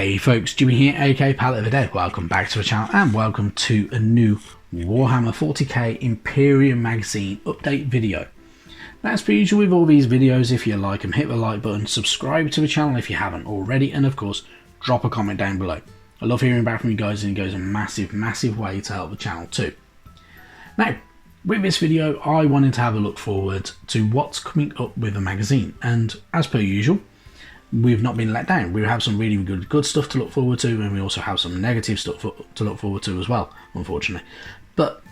Hey folks, Jimmy here, aka Palette of the Dead. Welcome back to the channel and welcome to a new Warhammer 40k Imperium magazine update video. Now, as per usual with all these videos, if you like them, hit the like button, subscribe to the channel if you haven't already, and of course, drop a comment down below. I love hearing back from you guys and it goes a massive way to help the channel too. Now, with this video, I wanted to have a look forward to what's coming up with the magazine, and as per usual, we've not been let down. We have some really good stuff to look forward to, and we also have some negative stuff to look forward to as well, unfortunately. But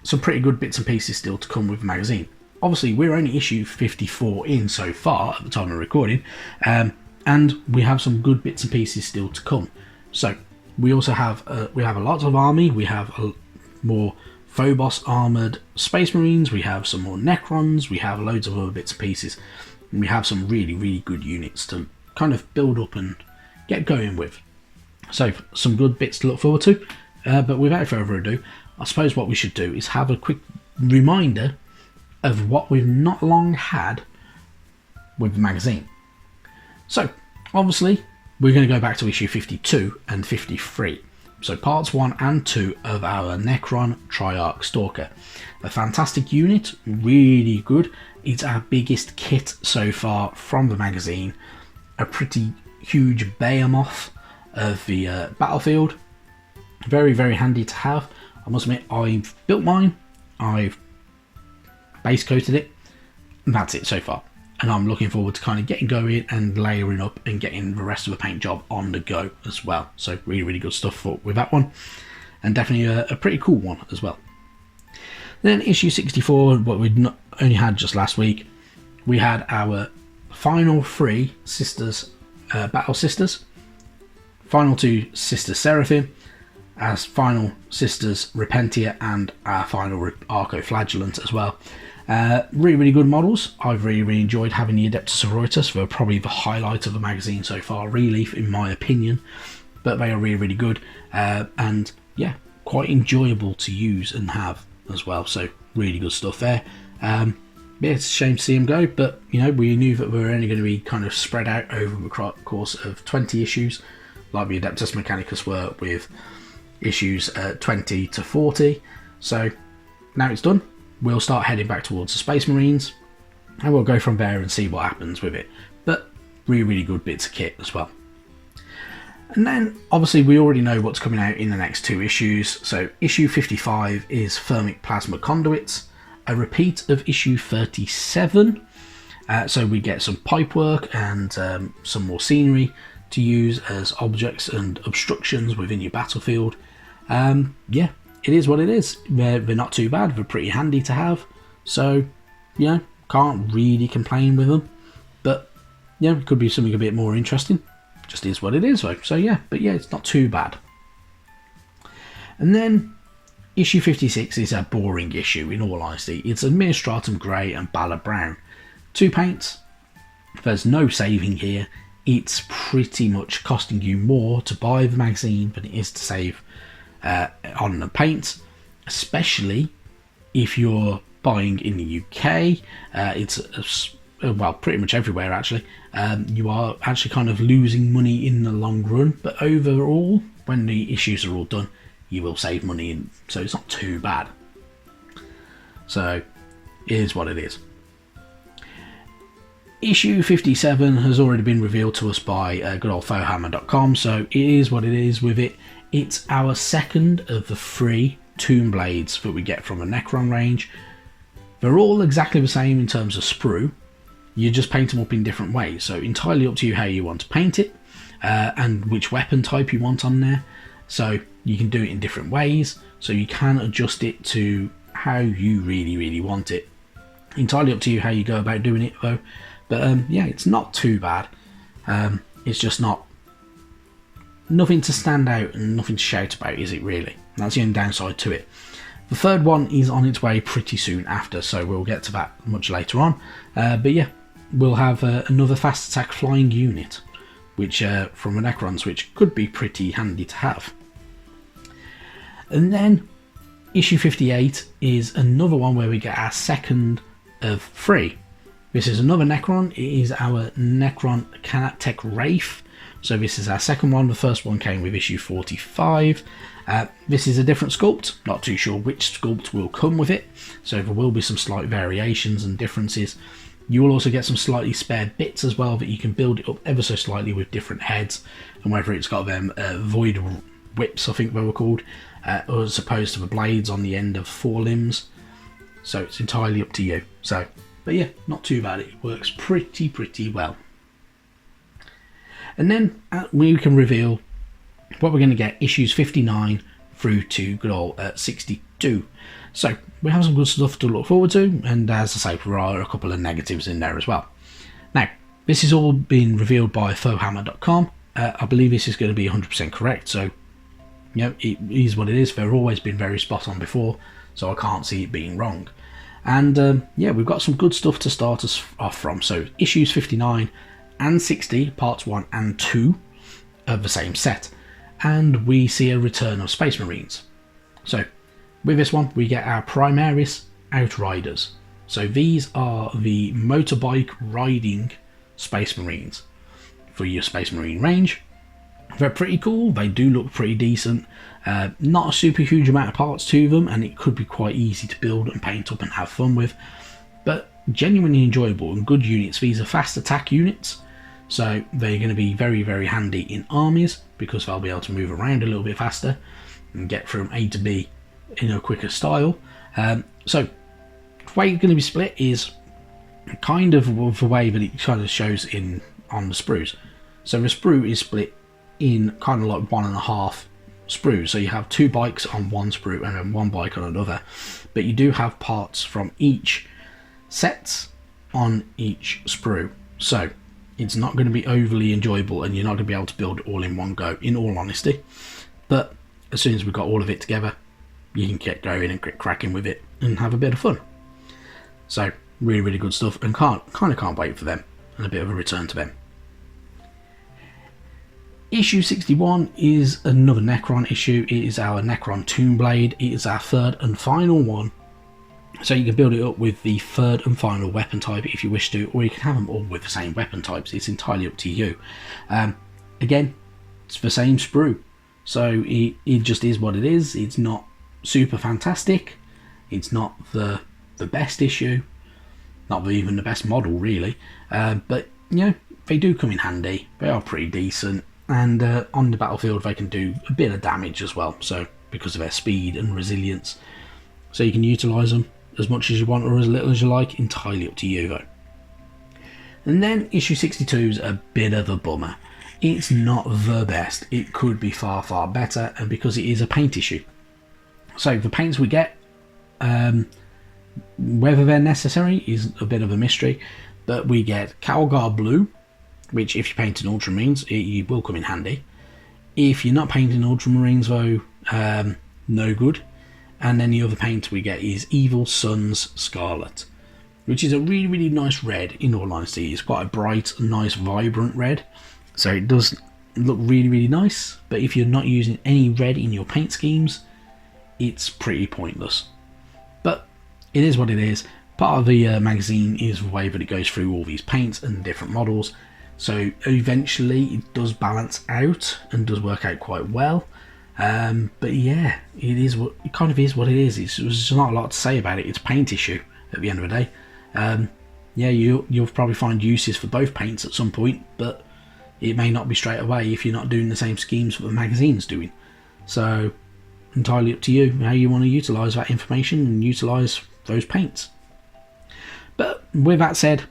some pretty good bits and pieces still to come with the magazine. Obviously, we're only issue 54 in so far at the time of recording, and we have some good bits and pieces still to come. So we also have a lot of army. We have more Phobos armored Space Marines. We have some more Necrons. We have loads of other bits and pieces. And we have some really good units to kind of build up and get going with. So some good bits to look forward to, but without further ado, I suppose what we should do is have a quick reminder of what we've not long had with the magazine. So obviously we're going to go back to issue 52 and 53, so parts 1 and 2 of our Necron Triarch Stalker. A fantastic unit, really good. It's our biggest kit so far from the magazine. A pretty huge behemoth of the battlefield. Very handy to have. I must admit, I've built mine, I've base coated it, and that's it so far. And I'm looking forward to kind of getting going and layering up and getting the rest of the paint job on the go as well. So really good stuff with that one, and definitely a pretty cool one as well. Then issue 64, what we'd only had just last week, we had our final 3 sisters, battle sisters, final 2 sisters Seraphim, as final sisters Repentia, and our final Arco Flagellant as well. Really good models. I've really enjoyed having the Adeptus Sororitas. They're probably the highlight of the magazine so far, really, in my opinion, but they are really good, and yeah, quite enjoyable to use and have as well. So really good stuff there. Yeah, it's a shame to see him go, but you know, we knew that we were only going to be kind of spread out over the course of 20 issues, like the Adeptus Mechanicus were with issues 20 to 40. So now it's done, we'll start heading back towards the Space Marines, and we'll go from there and see what happens with it. But really good bits of kit as well. And then obviously we already know what's coming out in the next 2 issues. So issue 55 is Thermic Plasma Conduits, a repeat of issue 37. So we get some pipework and some more scenery to use as objects and obstructions within your battlefield. Yeah, it is what it is. They're not too bad. They're pretty handy to have. So, you know, can't really complain with them. But, yeah, it could be something a bit more interesting. Just is what it is, though. So, yeah, but yeah, it's not too bad. And then issue 56 is a boring issue, in all honesty. It's Administratum Grey and Ballad Brown. 2 paints. There's no saving here. It's pretty much costing you more to buy the magazine than it is to save on the paint, especially if you're buying in the UK. It's well, pretty much everywhere actually. You are actually kind of losing money in the long run, but overall, when the issues are all done, you will save money, and so it's not too bad. So it is what it is. Issue 57 has already been revealed to us by good old Warhammer.com, so it is what it is with it. It's our second of the 3 Tomb Blades that we get from the Necron range. They're all exactly the same in terms of sprue. You just paint them up in different ways, so entirely up to you how you want to paint it, and which weapon type you want on there. So you can do it in different ways, so you can adjust it to how you really want it. Entirely up to you how you go about doing it though. But yeah, it's not too bad. It's just nothing to stand out and nothing to shout about, is it really? That's the only downside to it. The third one is on its way pretty soon after, so we'll get to that much later on. But yeah, we'll have another fast attack flying unit, which from the Necrons, which could be pretty handy to have. And then issue 58 is another one where we get our second of 3. This is another Necron. It is our Necron Canatech Wraith So this is our second one. The first one came with issue 45. This is a different sculpt, not too sure which sculpt will come with it, so there will be some slight variations and differences. You will also get some slightly spare bits as well that you can build it up ever so slightly with different heads, and whether it's got them void whips, I think they were called, or as opposed to the blades on the end of forelimbs. So it's entirely up to you. So, but yeah, not too bad. It works pretty well. And then we can reveal what we're going to get issues 59 through to good old 62. So we have some good stuff to look forward to, and as I say, there are a couple of negatives in there as well. Now, this is all been revealed by Warhammer.com. I believe this is going to be 100% correct, so you know, it is what it is. They've always been very spot on before, so I can't see it being wrong. And yeah, we've got some good stuff to start us off from. So issues 59 and 60, parts 1 and 2 of the same set, and we see a return of Space Marines. So with this one, we get our Primaris Outriders. So these are the motorbike riding Space Marines for your Space Marine range. They're pretty cool. They do look pretty decent. Not a super huge amount of parts to them, and it could be quite easy to build and paint up and have fun with, but genuinely enjoyable and good units. These are fast attack units, so they're going to be very handy in armies because they'll be able to move around a little bit faster and get from A to B in a quicker style. So the way it's going to be split is kind of the way that it kind of shows on the sprues. So the sprue is split in kind of like 1.5 sprues. So you have 2 bikes on one sprue and then 1 bike on another, but you do have parts from each sets on each sprue. So it's not going to be overly enjoyable, and you're not going to be able to build it all in one go, in all honesty. But as soon as we've got all of it together, you can get going and get cracking with it and have a bit of fun. So really good stuff, and can't wait for them, and a bit of a return to them. Issue 61 is another Necron issue. It is our Necron Tombblade. It is our third and final one. So you can build it up with the third and final weapon type if you wish to, or you can have them all with the same weapon types. It's entirely up to you. Again, it's the same sprue, so it just is what it is. It's not super fantastic. It's not the best issue, not even the best model really, but you know, they do come in handy. They are pretty decent, and on the battlefield they can do a bit of damage as well, so because of their speed and resilience. So you can utilise them as much as you want or as little as you like, entirely up to you though. And then issue 62 is a bit of a bummer. It's not the best. It could be far better, and because it is a paint issue. So the paints we get, whether they're necessary is a bit of a mystery, but we get Calgar Blue, which if you paint in Ultramarines, it will come in handy. If you're not painting Ultramarines though, no good. And then the other paint we get is Evil Sun's Scarlet, which is a really nice red. In all honesty, it's quite a bright, nice, vibrant red, so it does look really nice. But if you're not using any red in your paint schemes, it's pretty pointless. But it is what it is. Part of the magazine is the way that it goes through all these paints and different models, so eventually it does balance out and does work out quite well. But yeah, it kind of is what it is. There's not a lot to say about it. It's a paint issue at the end of the day. Yeah, you'll probably find uses for both paints at some point, but it may not be straight away if you're not doing the same schemes that the magazine's doing. So entirely up to you how you want to utilise that information and utilise those paints. But with that said,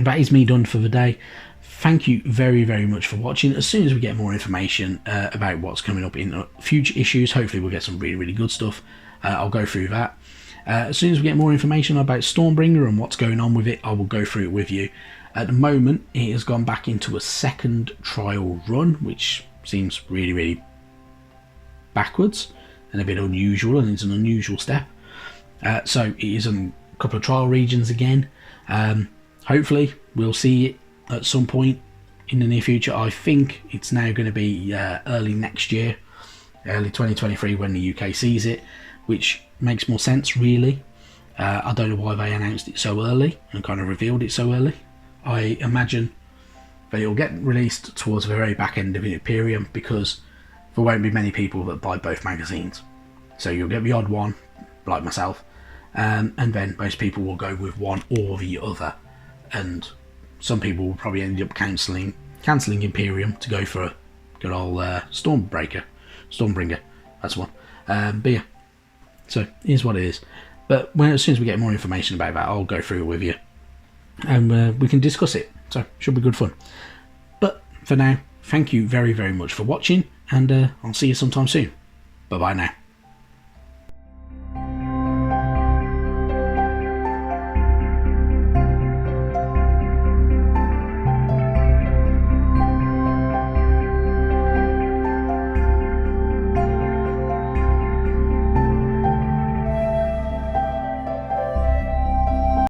that is me done for the day. Thank you very much for watching. As soon as we get more information about what's coming up in future issues, hopefully we'll get some really good stuff. I'll go through that. As soon as we get more information about Stormbringer and what's going on with it, I will go through it with you. At the moment, it has gone back into a second trial run, which seems really backwards and a bit unusual, and it's an unusual step. So it is a couple of trial regions again. Hopefully we'll see it at some point in the near future. I think it's now going to be early next year, early 2023 when the UK sees it, which makes more sense really. I don't know why they announced it so early and kind of revealed it so early. I imagine but it'll get released towards the very back end of Imperium because there won't be many people that buy both magazines. So you'll get the odd one, like myself, and then most people will go with one or the other, and some people will probably end up cancelling Imperium to go for a good old Stormbringer. That's one. But yeah, so here's what it is. But as soon as we get more information about that, I'll go through it with you, and we can discuss it. So should be good fun. But for now, thank you very, very much for watching, and I'll see you sometime soon. Bye bye now.